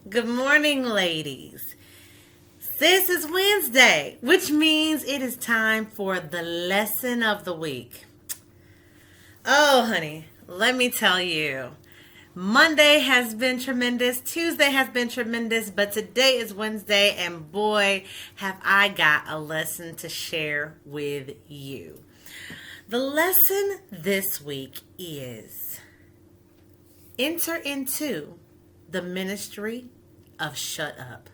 Good morning, ladies. This is Wednesday, which means it is time for the lesson of the week. Oh, honey, let me tell you. Monday has been tremendous. Tuesday has been tremendous, but today is Wednesday, and boy, have I got a lesson to share with you. The lesson this week is enter into the ministry of shut up.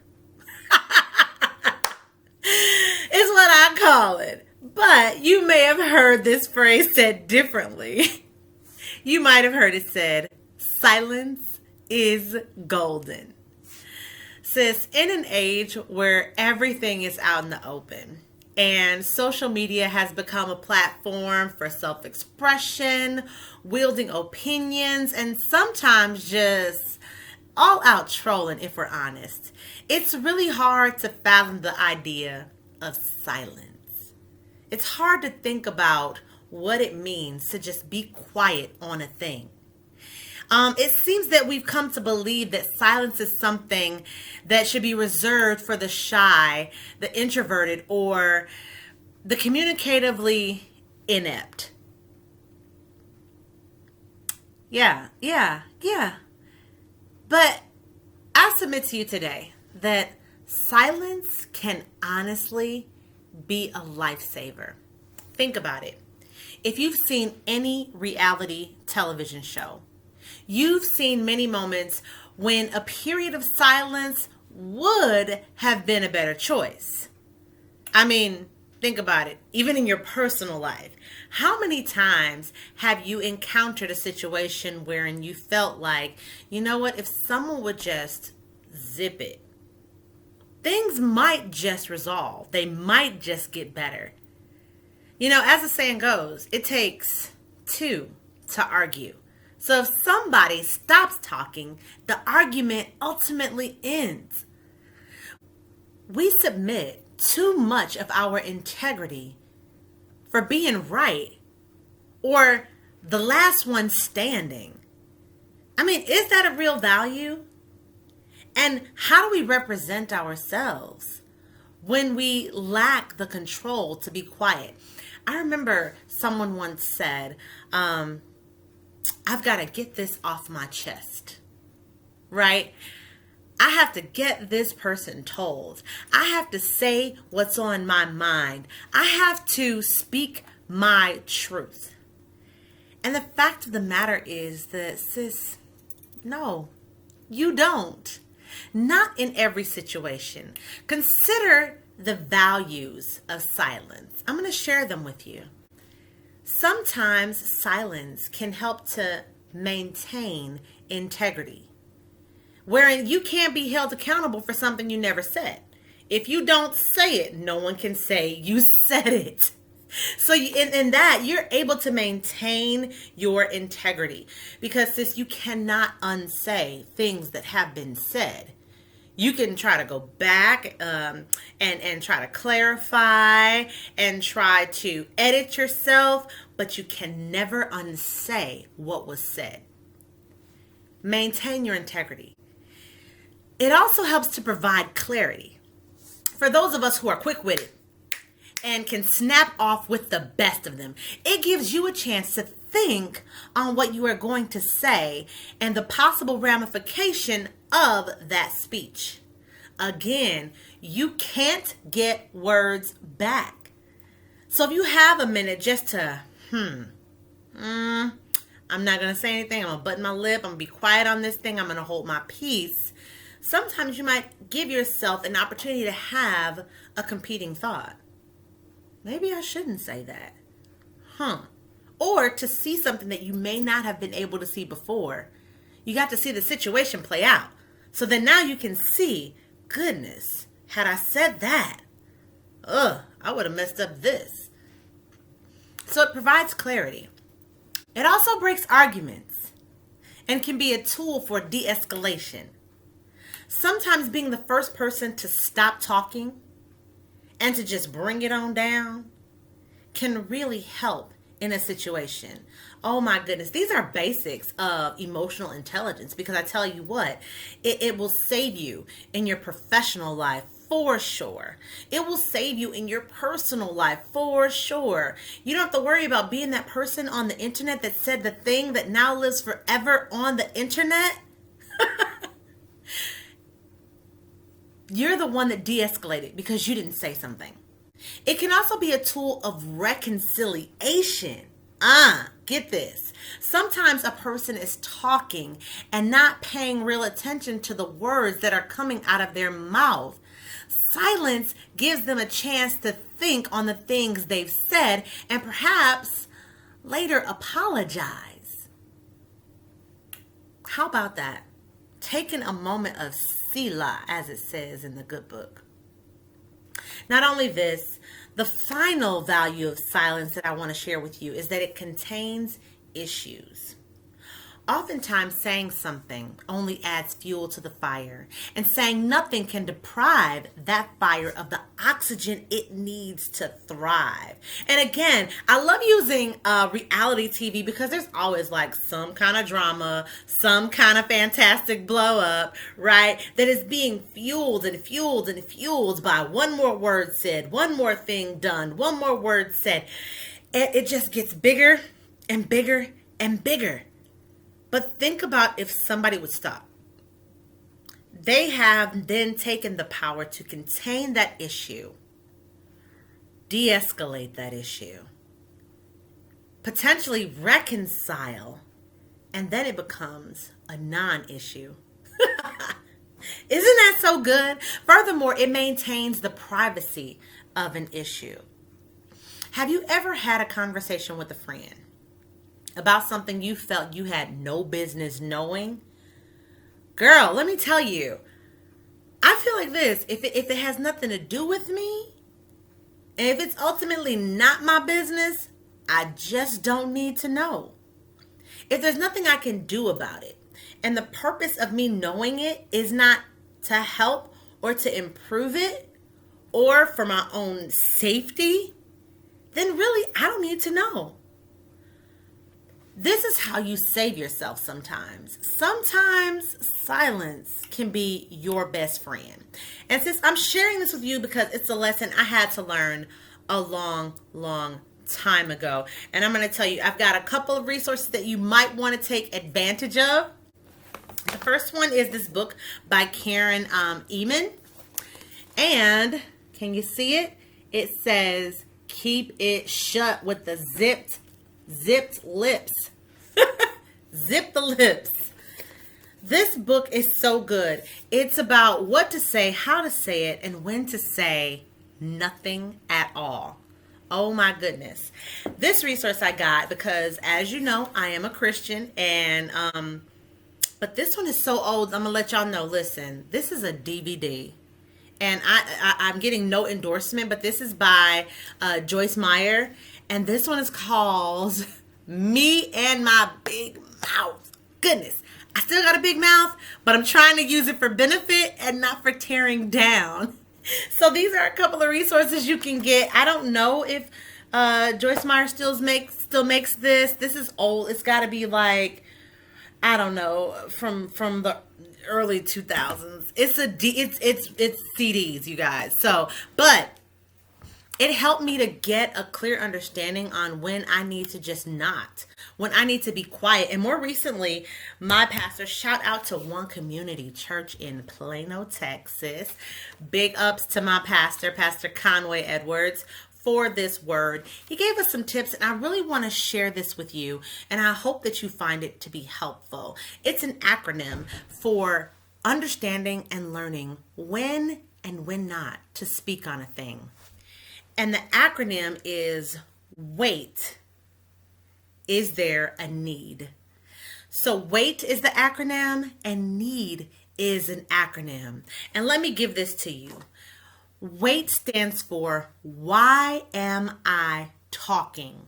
Is what I call it. But you may have heard this phrase said differently. You might have heard it said, silence is golden. Sis, in an age where everything is out in the open and social media has become a platform for self-expression, wielding opinions, and sometimes just all out trolling, if we're honest, it's really hard to fathom the idea of silence. It's hard to think about what it means to just be quiet on a thing. It seems that we've come to believe that silence is something that should be reserved for the shy, the introverted, or the communicatively inept. Yeah. But I submit to you today that silence can honestly be a lifesaver. Think about it. If you've seen any reality television show, you've seen many moments when a period of silence would have been a better choice. I mean, think about it. Even in your personal life, how many times have you encountered a situation wherein you felt like, you know what, if someone would just zip it, things might just resolve. They might just get better. You know, as the saying goes, it takes two to argue. So if somebody stops talking, the argument ultimately ends. We submit too much of our integrity for being right or the last one standing. I mean, is that a real value? And how do we represent ourselves when we lack the control to be quiet? I remember someone once said, I've got to get this off my chest, right? I have to get this person told. I have to say what's on my mind. I have to speak my truth. And the fact of the matter is that, sis, no, you don't. Not in every situation. Consider the values of silence. I'm going to share them with you. Sometimes silence can help to maintain integrity, wherein you can't be held accountable for something you never said. If you don't say it, no one can say you said it. So in that, you're able to maintain your integrity because, sis, you cannot unsay things that have been said. You can try to go back and try to clarify and try to edit yourself, but you can never unsay what was said. Maintain your integrity. It also helps to provide clarity. For those of us who are quick-witted and can snap off with the best of them, it gives you a chance to think on what you are going to say and the possible ramification of that speech. Again, you can't get words back. So if you have a minute just to, I'm not going to say anything. I'm going to button my lip. I'm going to be quiet on this thing. I'm going to hold my peace. Sometimes you might give yourself an opportunity to have a competing thought. Maybe I shouldn't say that. Or to see something that you may not have been able to see before. You got to see the situation play out. So then now you can see, goodness, had I said that, I would have messed up this. So it provides clarity. It also breaks arguments and can be a tool for de-escalation. Sometimes being the first person to stop talking and to just bring it on down can really help in a situation. Oh my goodness. These are basics of emotional intelligence, because I tell you what, it will save you in your professional life for sure. It will save you in your personal life for sure. You don't have to worry about being that person on the internet that said the thing that now lives forever on the internet. You're the one that de-escalated because you didn't say something. It can also be a tool of reconciliation. Get this. Sometimes a person is talking and not paying real attention to the words that are coming out of their mouth. Silence gives them a chance to think on the things they've said and perhaps later apologize. How about that? Taking a moment of Selah, as it says in the good book. Not only this, the final value of silence that I want to share with you is that it contains issues. Oftentimes saying something only adds fuel to the fire, and saying nothing can deprive that fire of the oxygen it needs to thrive. And again, I love using reality TV because there's always like some kind of drama, some kind of fantastic blow up, right? That is being fueled and fueled and fueled by one more word said, one more thing done, one more word said. It just gets bigger and bigger and bigger. But think about if somebody would stop. They have then taken the power to contain that issue, de-escalate that issue, potentially reconcile, and then it becomes a non-issue. Isn't that so good? Furthermore, it maintains the privacy of an issue. Have you ever had a conversation with a friend about something you felt you had no business knowing? Girl, let me tell you, I feel like this. If it has nothing to do with me, and if it's ultimately not my business, I just don't need to know. If there's nothing I can do about it, and the purpose of me knowing it is not to help or to improve it or for my own safety, then really I don't need to know. This is how you save yourself sometimes. Sometimes silence can be your best friend. And since I'm sharing this with you because it's a lesson I had to learn a long, long time ago. And I'm going to tell you, I've got a couple of resources that you might want to take advantage of. The first one is this book by Karen Eman. And can you see it? It says, "Keep it shut with the zipped lips." Zip the lips. This book is so good. It's about what to say, how to say it, and when to say nothing at all. Oh my goodness. This resource I got because, as you know, I am a Christian, and but this one is so old. I'm gonna let y'all know. Listen, this is a DVD. And I'm getting no endorsement, but this is by Joyce Meyer. And this one is called Me and My Big Mouth. Goodness, I still got a big mouth, but I'm trying to use it for benefit and not for tearing down. So these are a couple of resources you can get. I don't know if Joyce Meyer still makes this. This is old. It's got to be like, I don't know, from the early 2000s. It's CDs, you guys. So, but it helped me to get a clear understanding on when I need to just not, when I need to be quiet. And more recently, my pastor, shout out to One Community Church in Plano, Texas. Big ups to my pastor, Pastor Conway Edwards, for this word. He gave us some tips, and I really want to share this with you, and I hope that you find it to be helpful. It's an acronym for understanding and learning when and when not to speak on a thing. And the acronym is WAIT. Is there a need? So WAIT is the acronym, and NEED is an acronym. And let me give this to you. WAIT stands for Why Am I Talking?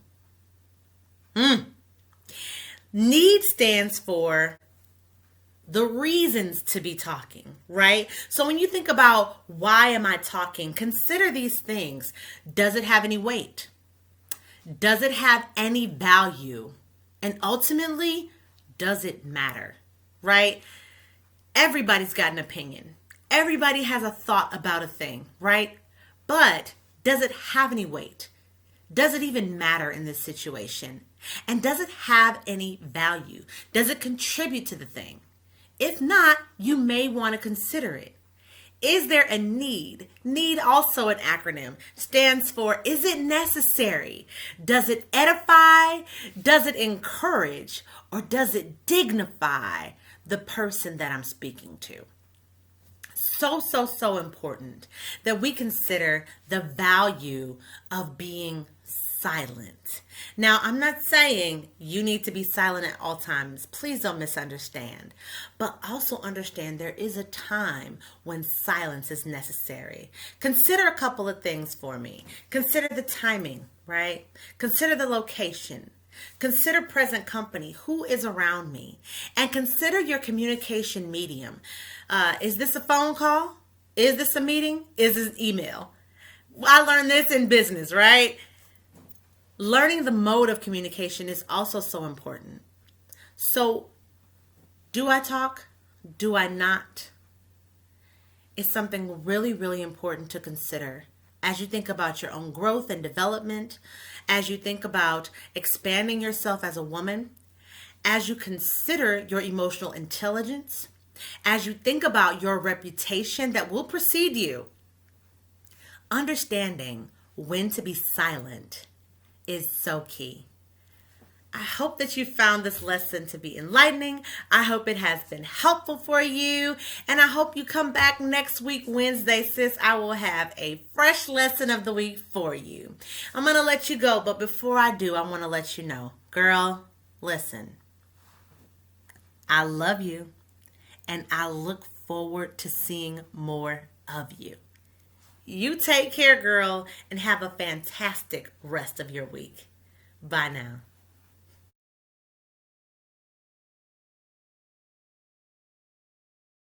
NEED stands for the reasons to be talking, right? So when you think about why am I talking, consider these things. Does it have any weight? Does it have any value? And ultimately, does it matter? Right? Everybody's got an opinion. Everybody has a thought about a thing, right? But does it have any weight? Does it even matter in this situation? And does it have any value? Does it contribute to the thing? If not, you may want to consider it. Is there a need? Need, also an acronym, stands for, is it necessary? Does it edify? Does it encourage? Or does it dignify the person that I'm speaking to? So important that we consider the value of being silent. Now, I'm not saying you need to be silent at all times. Please don't misunderstand. But also understand there is a time when silence is necessary. Consider a couple of things for me. Consider the timing, right? Consider the location. Consider present company, who is around me, and consider your communication medium. Is this a phone call? Is this a meeting? Is this email? I learned this in business, right? Learning the mode of communication is also so important. So, do I talk? Do I not? It's something really important to consider as you think about your own growth and development, as you think about expanding yourself as a woman, as you consider your emotional intelligence, as you think about your reputation that will precede you. Understanding when to be silent is so key. I hope that you found this lesson to be enlightening. I hope it has been helpful for you. And I hope you come back next week, Wednesday, sis. I will have a fresh lesson of the week for you. I'm going to let you go. But before I do, I want to let you know, girl, listen. I love you. And I look forward to seeing more of you. You take care, girl, and have a fantastic rest of your week. Bye now.